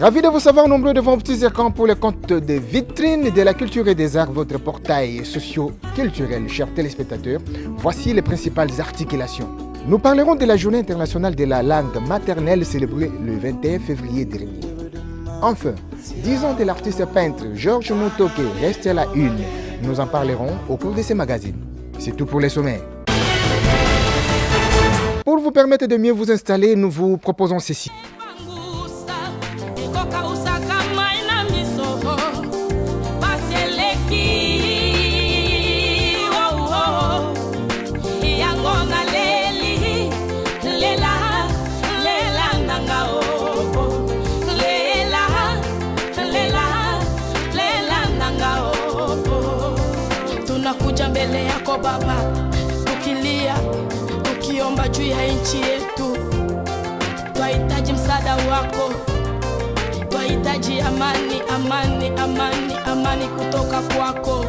Ravi de vous savoir nombreux devant vos petits écrans pour les comptes de vitrine de la culture et des arts, votre portail socio-culturel, chers téléspectateurs. Voici les principales articulations. Nous parlerons de la Journée internationale de la langue maternelle célébrée le 21 février dernier. Enfin, 10 ans de l'artiste peintre Georges Motoke reste à la une. Nous en parlerons au cours de ces magazines. C'est tout pour les sommets. Pour vous permettre de mieux vous installer, nous vous proposons ceci. Tunakuja mbele yako Baba, tukilia, tukiomba juu ya nchi yetu. Twahitaji msaada wako, twahitaji amani, amani, amani, amani kutoka kwako.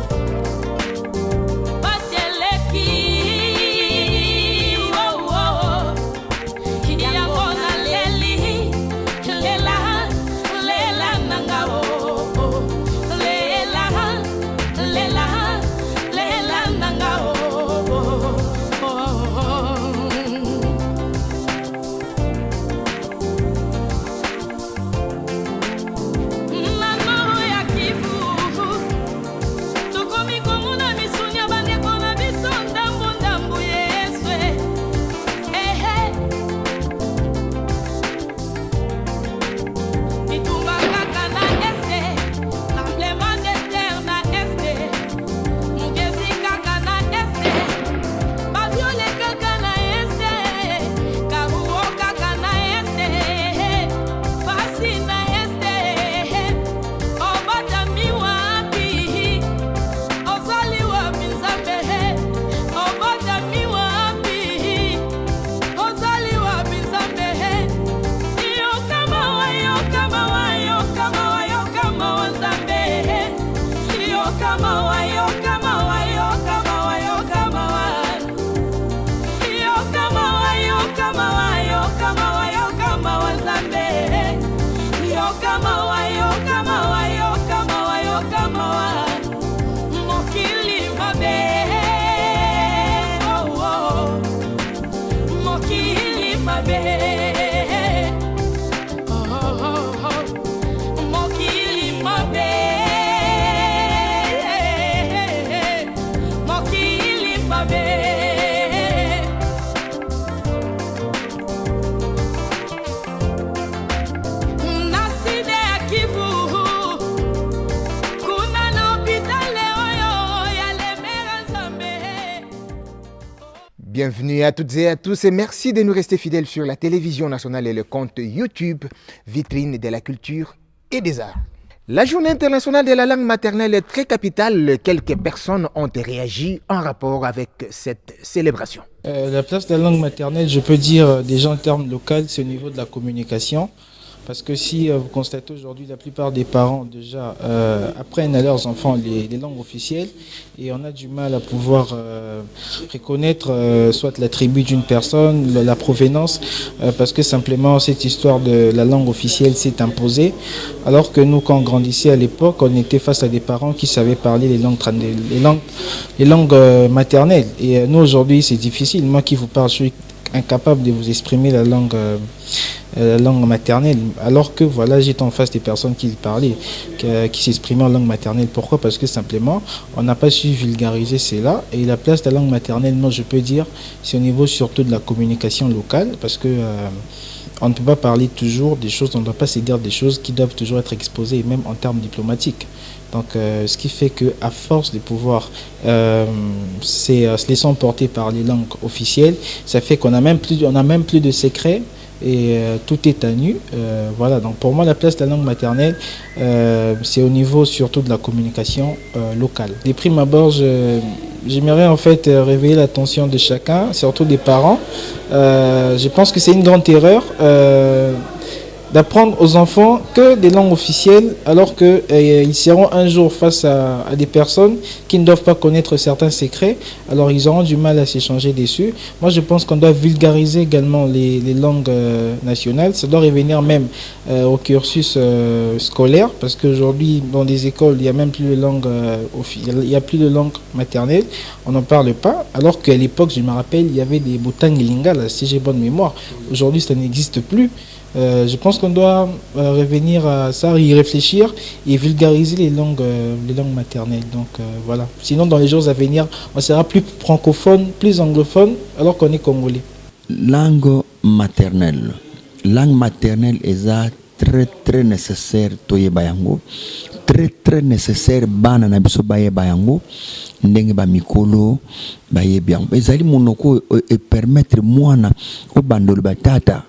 Bienvenue à toutes et à tous et merci de nous rester fidèles sur la télévision nationale et le compte YouTube, vitrine de la culture et des arts. La Journée internationale de la langue maternelle est très capitale. Quelques personnes ont réagi en rapport avec cette célébration. La place de la langue maternelle, je peux dire déjà en termes locaux, c'est au niveau de la communication. Parce que si vous constatez aujourd'hui, la plupart des parents déjà apprennent à leurs enfants les langues officielles et on a du mal à pouvoir reconnaître soit la tribu d'une personne, la provenance, parce que simplement cette histoire de la langue officielle s'est imposée. Alors que nous, quand on grandissait à l'époque, on était face à des parents qui savaient parler les langues maternelles. Et nous aujourd'hui, c'est difficile. Moi qui vous parle, je suis incapable de vous exprimer la langue maternelle, alors que voilà, j'étais en face des personnes qui parlaient, qui s'exprimaient en langue maternelle. Pourquoi? Parce que simplement, on n'a pas su vulgariser cela. Et la place de la langue maternelle, moi je peux dire, c'est au niveau surtout de la communication locale, parce que on ne peut pas parler toujours des choses, on ne doit pas se dire des choses qui doivent toujours être exposées, même en termes diplomatiques. Donc, ce qui fait qu'à force de pouvoir se laisser emporter par les langues officielles, ça fait qu'on n'a même plus de secrets et tout est à nu. Voilà, donc pour moi, la place de la langue maternelle, c'est au niveau surtout de la communication locale. De prime abord, j'aimerais en fait réveiller l'attention de chacun, surtout des parents. Je pense que c'est une grande erreur d'apprendre aux enfants que des langues officielles, alors qu'ils seront un jour face à des personnes qui ne doivent pas connaître certains secrets, alors ils auront du mal à s'échanger dessus. Moi, je pense qu'on doit vulgariser également les langues nationales. Ça doit revenir même au cursus scolaire, parce qu'aujourd'hui, dans les écoles, il n'y a même plus de langue il y a plus de langue maternelle. On n'en parle pas, alors qu'à l'époque, je me rappelle, il y avait des Botang et Lingala, si j'ai bonne mémoire. Aujourd'hui, ça n'existe plus. Je pense qu'on doit revenir à ça, y réfléchir et vulgariser les langues maternelles. Donc voilà. Sinon, dans les jours à venir, on sera plus francophone, plus anglophone, alors qu'on est congolais. Langue maternelle est très nécessaire toye bayango, très nécessaire bana na biso baye bayango ndenge ba mikolo baye biango ezali monoko et permettre mwana o bandolo batata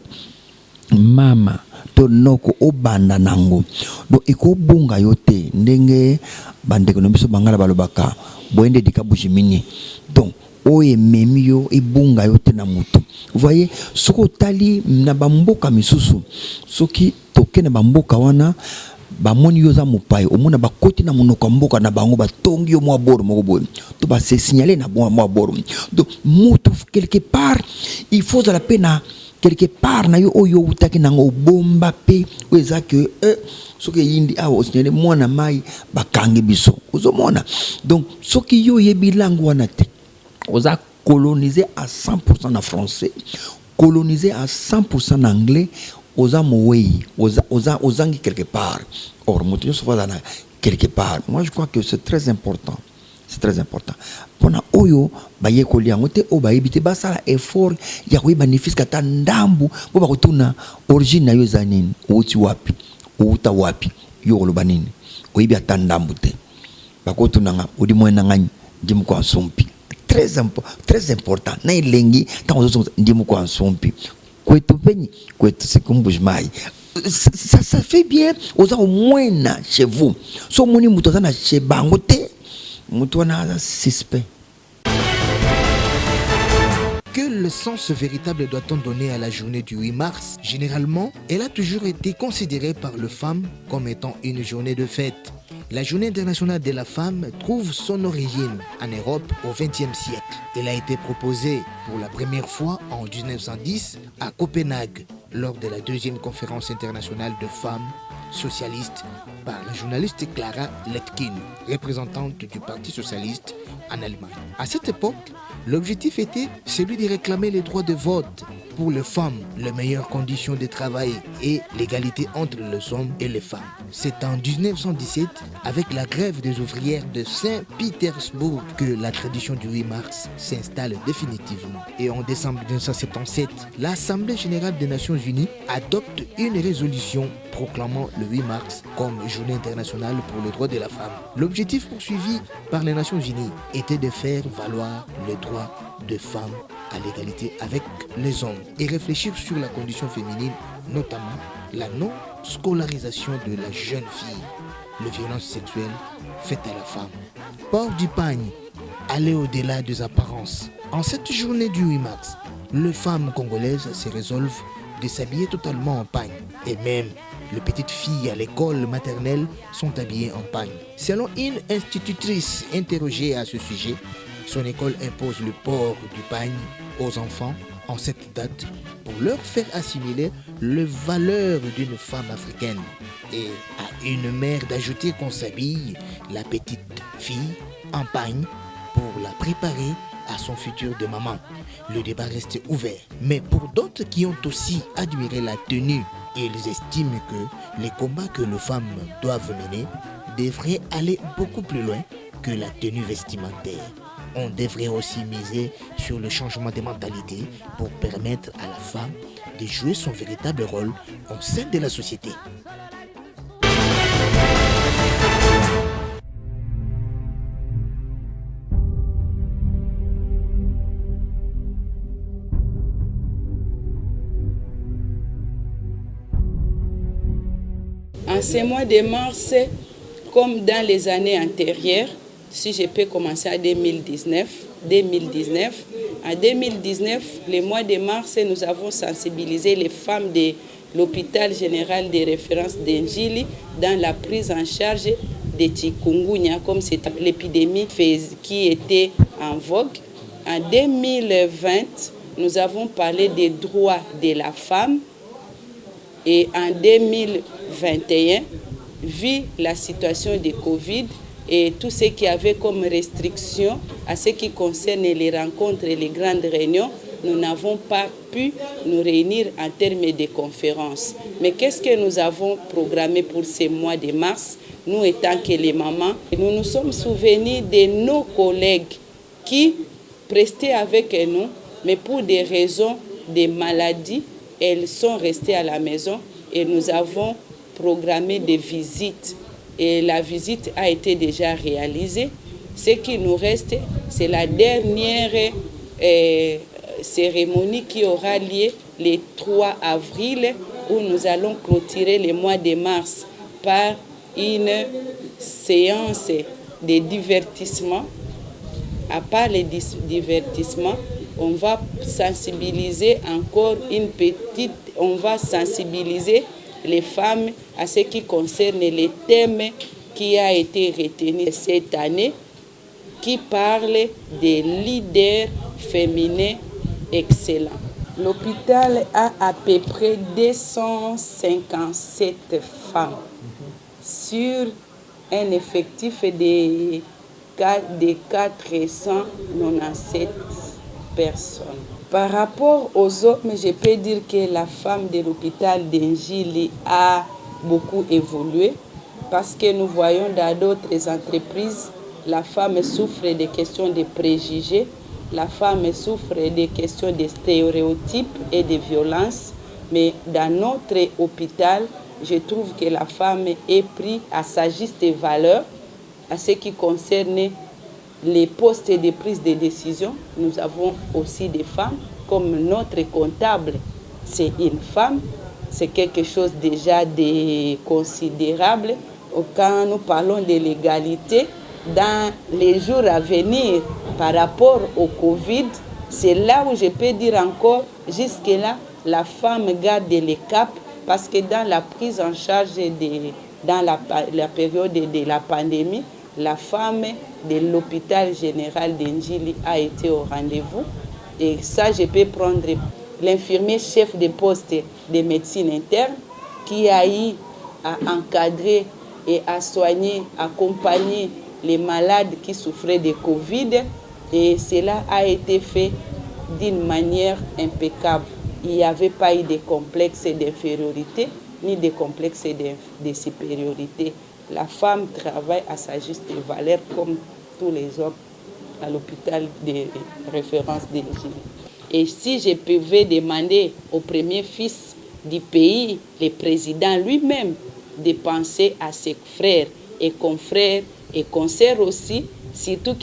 mama to noko obanda nango donc ekobunga yote ndenge bandeko no biso bangala balobaka boende dikabujimini donc oye memio ebunga yote na mutu. Vous voyez soko tali na bamboka misusu soki toke na bamboka wana bamoni yoza mopai omona bakoti na monoko mboka na bango batongi yo mwa boro moko boye to ba se signaler na mwa boro donc mutu quelque part il faut la peine quelque part na yo oyo utaki nango bomba pe oza que soki yindi awo signale mwana mai bakangi biso ozomona donc soki yo yebi langue wana te oza colonisé à 100% en français, colonisé à 100% en anglais, oza mouei, oza quelque part. Or, moto so va quelque part. Moi, je crois que c'est très important. C'est très important. Pona oyo baye kolia ngote o bayebite basala effort ya ko bénéfice kata ndambu bo ba kotuna origine na yo zanini uti wapi uta wapi yo lo banini oyibi atandambu te bakotuna nga odi mwena ngani ndimu kwa sompi très important na ilengi tango ndimu kwa sompi kwetu penyi kwetu sikumbujmai ça fait bien oza au moins na chez vous so moni muto na chez bango te muto na suspect. Quel sens véritable doit-on donner à la journée du 8 mars? Généralement, elle a toujours été considérée par les femmes comme étant une journée de fête. La journée internationale de la femme trouve son origine en Europe au XXe siècle. Elle a été proposée pour la première fois en 1910 à Copenhague lors de la deuxième conférence internationale de femmes socialistes par la journaliste Clara Letkin, représentante du Parti socialiste en Allemagne. À cette époque, l'objectif était celui de réclamer les droits de vote pour les femmes, les meilleures conditions de travail et l'égalité entre les hommes et les femmes. C'est en 1917, avec la grève des ouvrières de Saint-Pétersbourg, que la tradition du 8 mars s'installe définitivement. Et en décembre 1977, l'Assemblée générale des Nations unies adopte une résolution proclamant le 8 mars comme journée internationale pour les droits de la femme. L'objectif poursuivi par les Nations unies était de faire valoir les droits des femmes à l'égalité avec les hommes et réfléchir sur la condition féminine, notamment la non-scolarisation de la jeune fille, les violences sexuelles faites à la femme. Port du pagne, aller au-delà des apparences. En cette journée du 8 mars, les femmes congolaises se résolvent de s'habiller totalement en pagne et même les petites filles à l'école maternelle sont habillées en pagne. Selon une institutrice interrogée à ce sujet, son école impose le port du pagne aux enfants en cette date pour leur faire assimiler les valeurs d'une femme africaine et à une mère d'ajouter qu'on s'habille la petite fille en pagne pour la préparer à son futur de maman. Le débat reste ouvert, mais pour d'autres qui ont aussi admiré la tenue, ils estiment que les combats que les femmes doivent mener devraient aller beaucoup plus loin que la tenue vestimentaire. On devrait aussi miser sur le changement des mentalités pour permettre à la femme de jouer son véritable rôle au sein de la société. En ce mois de mars, comme dans les années antérieures, si je peux commencer à 2019, En 2019, le mois de mars, nous avons sensibilisé les femmes de l'hôpital général de référence d'Njili dans la prise en charge de chikungunya, comme c'est l'épidémie qui était en vogue. En 2020, nous avons parlé des droits de la femme. Et en 2021, vu la situation de Covid et tout ce qu'il y avait comme restriction à ce qui concerne les rencontres et les grandes réunions, nous n'avons pas pu nous réunir en termes de conférences. Mais qu'est-ce que nous avons programmé pour ce mois de mars? Nous étant que les mamans, nous nous sommes souvenus de nos collègues qui prestaient avec nous, mais pour des raisons de maladie, elles sont restées à la maison et nous avons programmé des visites. Et la visite a été déjà réalisée. Ce qui nous reste, c'est la dernière cérémonie qui aura lieu le 3 avril, où nous allons clôturer le mois de mars par une séance de divertissement. À part les divertissements, on va sensibiliser encore on va sensibiliser les femmes à ce qui concerne les thèmes qui a été retenu cette année, qui parle des leaders féminins excellents. L'hôpital a à peu près 257 femmes sur un effectif de 497 personnes. Par rapport aux hommes, je peux dire que la femme de l'hôpital d'Njili a beaucoup évolué parce que nous voyons dans d'autres entreprises, la femme souffre des questions de préjugés, la femme souffre des questions de stéréotypes et de violences, mais dans notre hôpital, je trouve que la femme est prise à sa juste valeur à ce qui concerne les postes de prise de décision. Nous avons aussi des femmes, comme notre comptable, c'est une femme, c'est quelque chose déjà de considérable. Quand nous parlons de l'égalité, dans les jours à venir, par rapport au Covid, c'est là où je peux dire encore, jusque-là, la femme garde le cap, parce que dans la prise en charge, dans la période de la pandémie, la femme de l'hôpital général d'Njili a été au rendez-vous. Et ça, je peux prendre l'infirmier chef de poste de médecine interne qui a eu à encadrer et à soigner, accompagner les malades qui souffraient de Covid. Et cela a été fait d'une manière impeccable. Il n'y avait pas eu de complexe d'infériorité ni de complexe de supériorité. La femme travaille à sa juste valeur comme tous les hommes à l'hôpital de référence d'Njili. Et si je pouvais demander au premier fils du pays, le président lui-même, de penser à ses frères et confrères et consoeurs aussi, surtout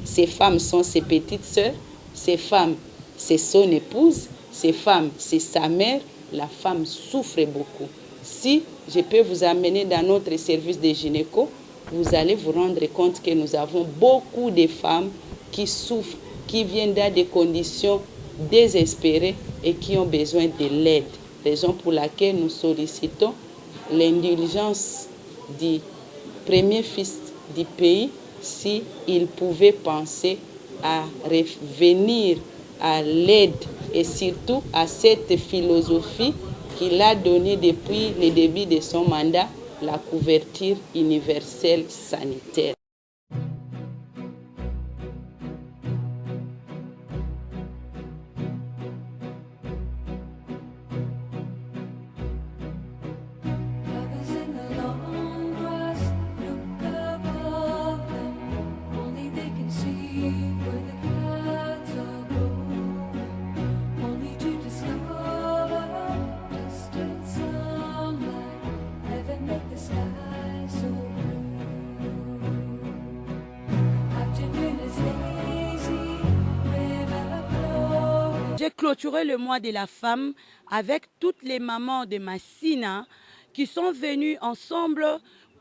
ces femmes sont ses petites sœurs, ces femmes, c'est son épouse, ces femmes, c'est sa mère, la femme souffre beaucoup. Si je peux vous amener dans notre service de gynéco, vous allez vous rendre compte que nous avons beaucoup de femmes qui souffrent, qui viennent dans des conditions désespérées et qui ont besoin de l'aide. Raison pour laquelle nous sollicitons l'indulgence du premier fils du pays s'il pouvait penser à revenir à l'aide et surtout à cette philosophie qu'il a donnée depuis le début de son mandat, la couverture universelle sanitaire. J'ai clôturé le mois de la femme avec toutes les mamans de Massina qui sont venues ensemble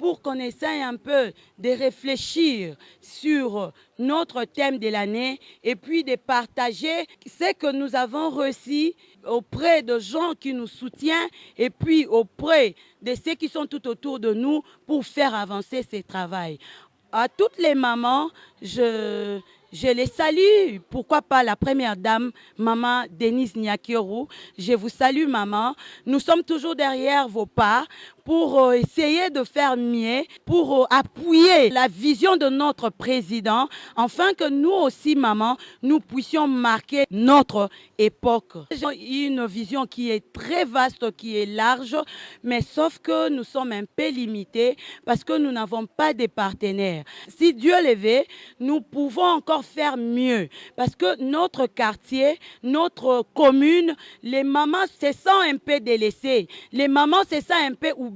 pour qu'on essaye un peu de réfléchir sur notre thème de l'année et puis de partager ce que nous avons reçu auprès de gens qui nous soutiennent et puis auprès de ceux qui sont tout autour de nous pour faire avancer ce travail. À toutes les mamans, je les salue. Pourquoi pas la première dame, maman Denise Nyakioru. Je vous salue, maman. Nous sommes toujours derrière vos pas pour essayer de faire mieux, pour appuyer la vision de notre président, afin que nous aussi, maman, nous puissions marquer notre époque. J'ai une vision qui est très vaste, qui est large, mais sauf que nous sommes un peu limités parce que nous n'avons pas de partenaires. Si Dieu le veut, nous pouvons encore faire mieux parce que notre quartier, notre commune, les mamans se sentent un peu délaissées, les mamans se sentent un peu oubliées.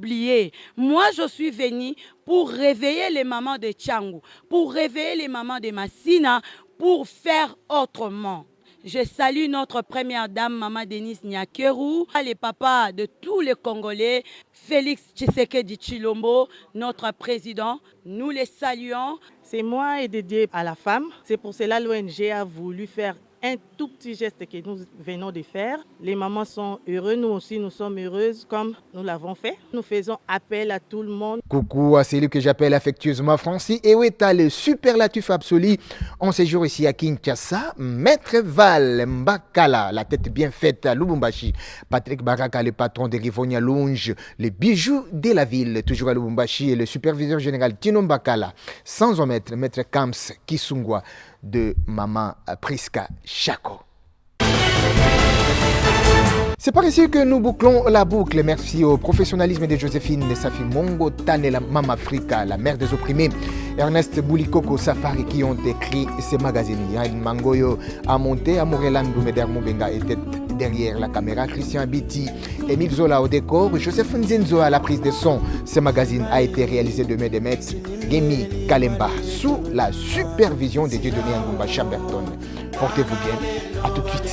Moi, je suis venue pour réveiller les mamans de Tchangou, pour réveiller les mamans de Massina, pour faire autrement. Je salue notre première dame, maman Denise Nyakioru, les papas de tous les Congolais, Félix Tshisekedi Tshilombo, notre président. Nous les saluons. Ce mois est dédié à la femme. C'est pour cela que l'ONG a voulu faire un tout petit geste que nous venons de faire. Les mamans sont heureuses, nous aussi nous sommes heureuses comme nous l'avons fait. Nous faisons appel à tout le monde. Coucou à celui que j'appelle affectueusement Francis. Et oui, t'as le superlatif absolu en séjour ici à Kinshasa. Maître Val Mbakala, la tête bien faite à Lubumbashi. Patrick Baraka, le patron de Rivonia Lounge, les bijoux de la ville, toujours à Lubumbashi. Et le superviseur général Tino Mbakala. Sans omettre Maître Kams Kisungwa de Maman Priska Chako. C'est par ici que nous bouclons la boucle. Merci au professionnalisme de Joséphine Safi Mongo, Tanela Mama Africa, la mère des opprimés, Ernest Boulikoko Safari qui ont écrit ces magazines. Yann Mangoyo a monté, Amorelan Doumeder Moubenga était derrière la caméra, Christian Abiti, Émile Zola au décor, Joseph Nzenzo à la prise de son. Ce magazine a été réalisé de main de maître Gemi Kalemba sous la supervision de Dieudonné Ngumba Chamberton. Portez-vous bien, à tout de suite.